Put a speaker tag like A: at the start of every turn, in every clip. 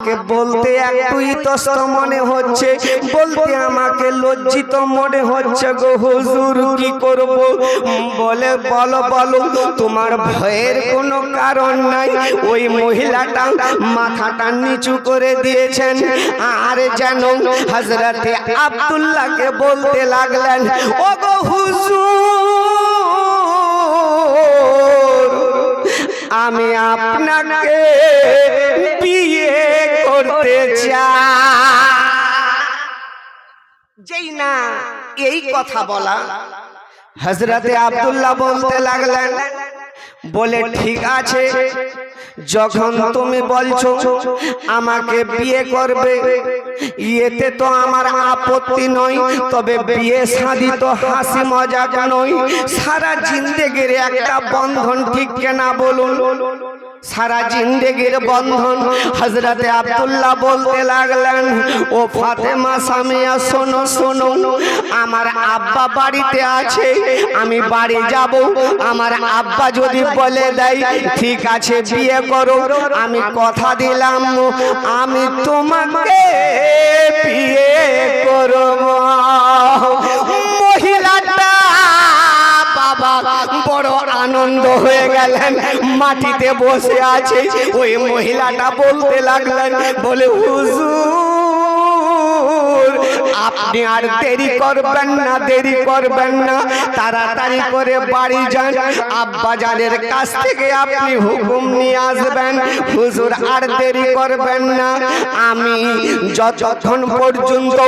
A: কে বলতে একটু ইতস্ত মনে হচ্ছে, বলতে আমাকে লজ্জিত মনে হচ্ছে গো হুজুর, কি করব? বলে বলো বলো, তোমার ভয়ের কোনো কারণ নাই। ওই মহিলাটা মাথাটা নিচু করে দিয়েছেন আর যেন হযরতে আব্দুল্লাহকে বলতে লাগলেন, ও গো হুজুর, আমি আপনাকে বিয়ে করতে চাই। যেই না এই কথা বলা, হযরতে আব্দুল্লাহ বলতে লাগলেন, বলে ঠিক আছে, যখন তুমি বলছো আমাকে বিয়ে করবে, এতে তো আমার আপত্তি নয়, তবে বিয়ে শাদী তো হাসি মজাক নয়, সারা জিন্দেগির একটা বন্ধন, ঠিক কেনা বলুন? সারা জিন্দেগির বন্ধন। হযরতে আব্দুল্লাহ বলতে লাগলেন, ও ফাতেমা সামিয়া, শোনো শোনো, আমার আব্বা বাড়িতে আছে, আমি বাড়ি যাব, আমার আব্বা যদি বলে দেয় ঠিক আছে বিয়ে করো, আমি কথা দিলাম আমি তোমাকে বিয়ে করব। মহিলাটা বাবা বড় আনন্দ হয়ে গেলেন, মাটিতে বসে আছে। ওই মহিলাটা বলতে লাগলেন, বলে হুজুর, আপনি আর দেরি করবেন না, দেরি করবেন না, তাড়াতাড়ি করে বাড়ি যান, আব্বা জানের কাছ থেকে আপনি হুকুম নিয়ে আসবেন। হুজুর আর দেরি করবেন না, আমি যতক্ষণ পর্যন্ত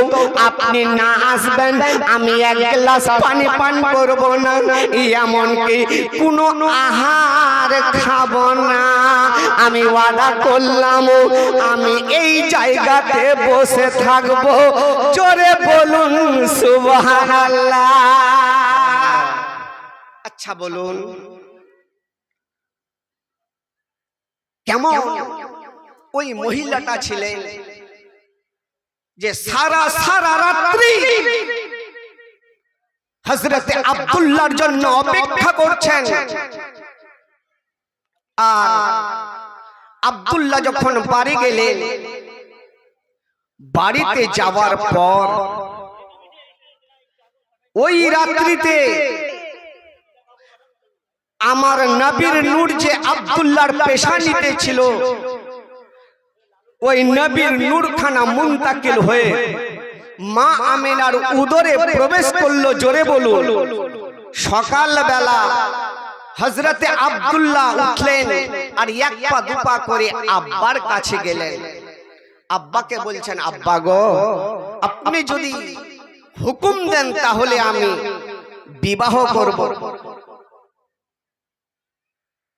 A: আপনি না আসবেন আমি এক গ্লাস পানি পান করব না, এমনকি কোনো আহার খাব না। আমি ওয়াদা করলাম আমি এই জায়গাতে বসে থাকব। জোরে বলুন সুবহানাল্লাহ। আচ্ছা বলুন, কেমন ওই মহিলাটা ছিলেন যে সারা রাত্রি হযরতে আব্দুল্লাহর জন্য অপেক্ষা করছেন। আর আব্দুল্লাহ যখন বাড়ি গেলেন, বাড়িতে যাওয়ার পর ওই রাত্রিতে আমার নবীর নূর যে আব্দুল্লাহর পেশানিতে ছিল, ওই নবীর নূরখানা মুনতাকিল হয়ে মা আমিনার উদরে প্রবেশ করলো। জোরে বলুন। সকালবেলা হযরতে আব্দুল্লাহ উঠলেন আর এক পা দুপা করে আব্বার কাছে গেলেন। আব্বাকে বলছেন, আব্বা গো, আপনি যদি হুকুম দেন তাহলে আমি বিবাহ করব।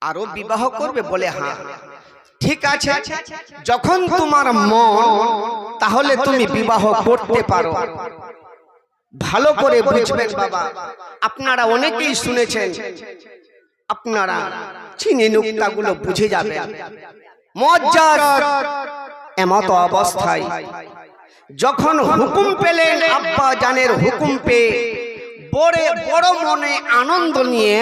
A: আরো বিবাহ করবে? বলে হ্যাঁ। ঠিক আছে, যখন তোমার মন, তাহলে তুমি বিবাহ করতে পারো। ভালো করে বুঝবেন বাবা, আপনারা অনেকেই শুনেছেন, আপনারা চিনি নুক্তাগুলো বুঝে যাবেন। মুআজ্জাজ এমত অবস্থায় যখন হুকুম পেলেন, আব্বা জানের হুকুম পেয়ে বড় মনে আনন্দ নিয়ে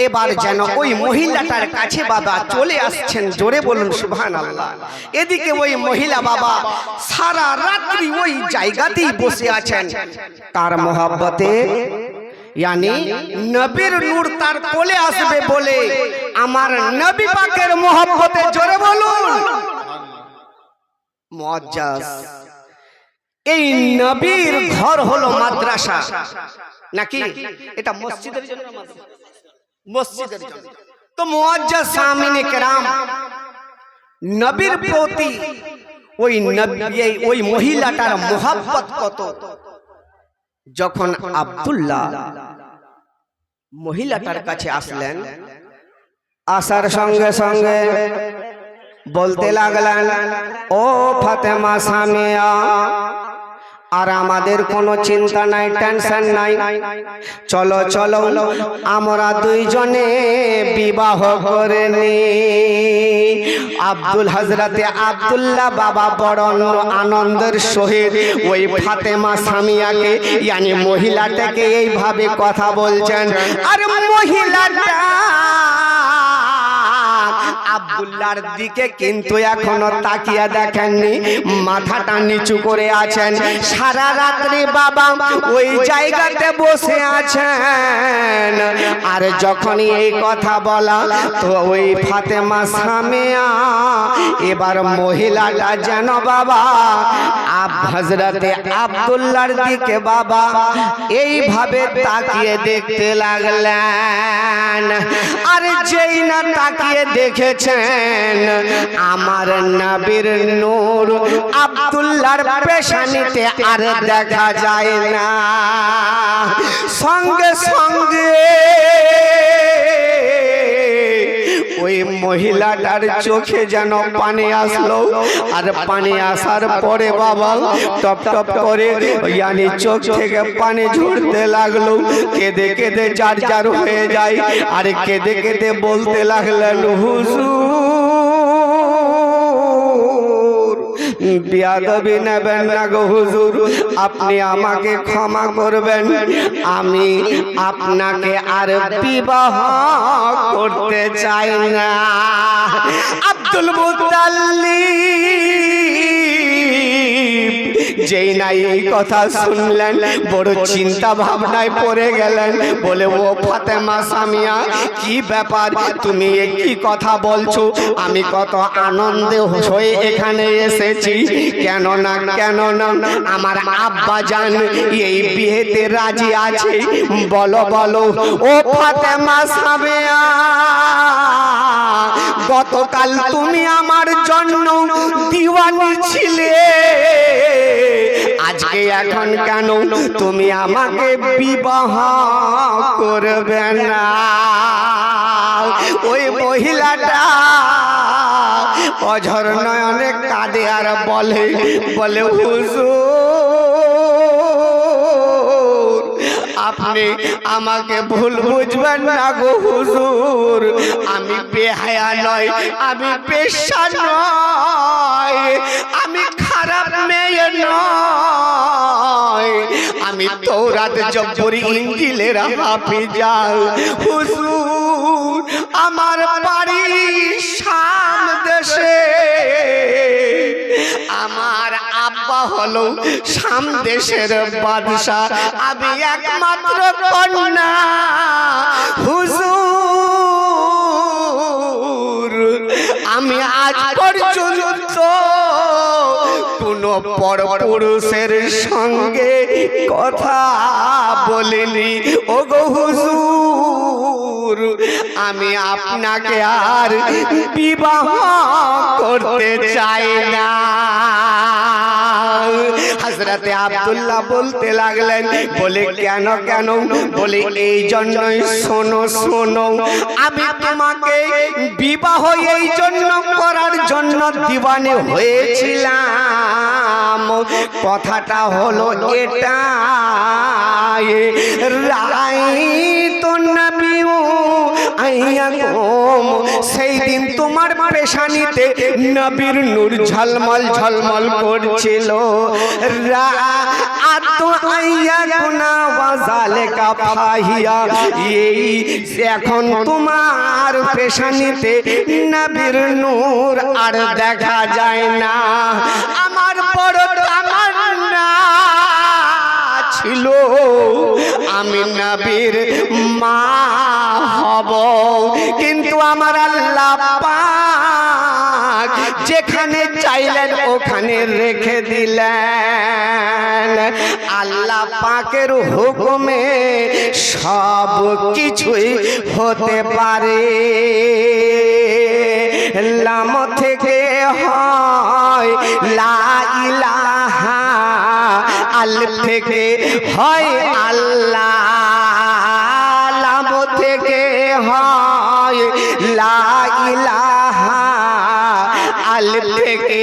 A: এবার যেন ওই মহিলাটার কাছে বাবা চলে আসছেন। জোরে বলুন সুবহানাল্লাহ। এদিকে ওই মহিলা বাবা সারা রাত্রি ওই জায়গাতেই বসে আছেন, তার মহব্বতে, यानी नबीर नूर तार कोले आसबे बोले आमार नबी पाकेर मोहब्बते जोरे बोलुन मुआज्जाज। এই নবীর ঘর হলো মাদ্রাসা নাকি? এটা মসজিদের জন্য, মসজিদের জন্য। তো মুআজ্জাজ সামিনে কেরাম, নবীর প্রতি ওই নবী ওই মহিলাটার মোহাব্বত কত। যখন আব্দুল্লাহ মহিলাটার কাছে আসলেন, আসার সঙ্গে সঙ্গে বলতে লাগলেন, ও ফাতেমা সামিয়া, আর আমাদের কোনো চিন্তা নাই, টেনশন নাই, চলো চলো আমরা দুইজনে বিবাহ করে নিই। হযরতে আব্দুল্লাহ বাবা বড় আনন্দের সহিত ওই ফাতেমা সামিয়াকে यानी মহিলাটাকে এইভাবে কথা বলছেন। আর মহিলাটা আব্দুল্লাহর দিকে কিন্তু এখনো তাকিয়ে দেখেননি, মাথাটা নিচু করে আছেন। সারা রাত্রি বাবা ওই জায়গাতে বসে আছেন। আর যখনই এই কথা বলা তো ওই ফাতেমা সামিয়া এবার মহিলাটা যেন বাবা হযরতে আব্দুল্লাহর দিকে বাবা এইভাবে তাকিয়ে দেখতে লাগলেন। আর যেই না তাকিয়ে দেখেছেন আমার নবীর নূর আব্দুল্লাহর পেশানিতে আর দেখা যায় না। সঙ্গে সঙ্গে ওই মহিলাটার চোখে যেন পানি আসলো। আর পানি আসার পরে বাবা টপ টপ করে ইয়ানি চোখ থেকে পানি ঝরতে লাগলো। কেঁদে কেঁদে যার যার হয়ে যায়। আর কেঁদে কেঁদে বলতে লাগলেন, হুজুর বিয়াদবি নেবেন না গো হুজুর, আপনি আমাকে ক্ষমা করবেন, আমি আপনাকে আর বিবাহ করতে চাই না। আব্দুল মুত্তালিব যেই না এই কথা শুনলেন বড় চিন্তা ভাবনায় পড়ে গেলেন। বলে, ও ফাতেমা সামিয়া, কি ব্যাপার, তুমি কি কথা বলছো? আমি কত আনন্দে হয়ে এখানে এসেছি, কেন না আমার আব্বা জান এই বিয়েতে রাজি আছে। বলো বলো ও ফাতেমা সামিয়া, গতকাল তুমি আমার জন্য দিওয়ানি ছিলে, আজকে এখন কেন তুমি আমাকে বিবাহ করবে না? ওই মহিলাটা অঝর নয়নে কাঁদে আর বলে হুজুর, আপনি আমাকে ভুল বুঝবেন না গো হুজুর, আমি বেহায়া নয়, আমি বেশ্যা নয়, আমি খারাপ মেয়ে নয়, আমি তৌরাত জব্বর ইনজিলের হাফিজা। হুজুর, আমার বাড়ি শাম দেশে, আমার আব্বা হলো শাম দেশের বাদশা, আমি একমাত্র কন্যা। হুজুর, আমি আজ পর্যন্ত কোন পরপুরুষের সঙ্গে কথা বলিনি। ও গো হুজুর, আমি আপনাকে আর বিবাহ করতে চাই না। হযরতে আব্দুল্লাহ বলতে লাগলেন, বলে কেন? বলে এই জন্যই, শোনো, আমি তোমাকে বিবাহ এই জন্য করার জন্য দিওয়ানি হয়েছিলাম। কথাটা হলো এটা, রাইতো নবিয়্যু আইয়াকুম, সেই দিন তোমার পেশানিতে নবীর নূর ঝলমল ঝলমল করছিল। রাআতু আইয়াকুনা ওয়া যালিকা ফাহিয়া, এই এখন তোমার পেশানিতে নবীর নূর আর দেখা যায় না। আমার বড় তামান্না ছিল আমি নবীর মা হব, কিন্তু আমার আল্লাহ পাক যেখানে চাইলেন ওখানে রেখে দিলেন। আল্লাহ পাকের হুকুমে সব কিছুই হতে পারে। লাম থেকে হয় লা ইলাহা, আলিফ থেকে হয় আল্লাহ, লাম থেকে হয় লা ইলাহা, আলিফ থেকে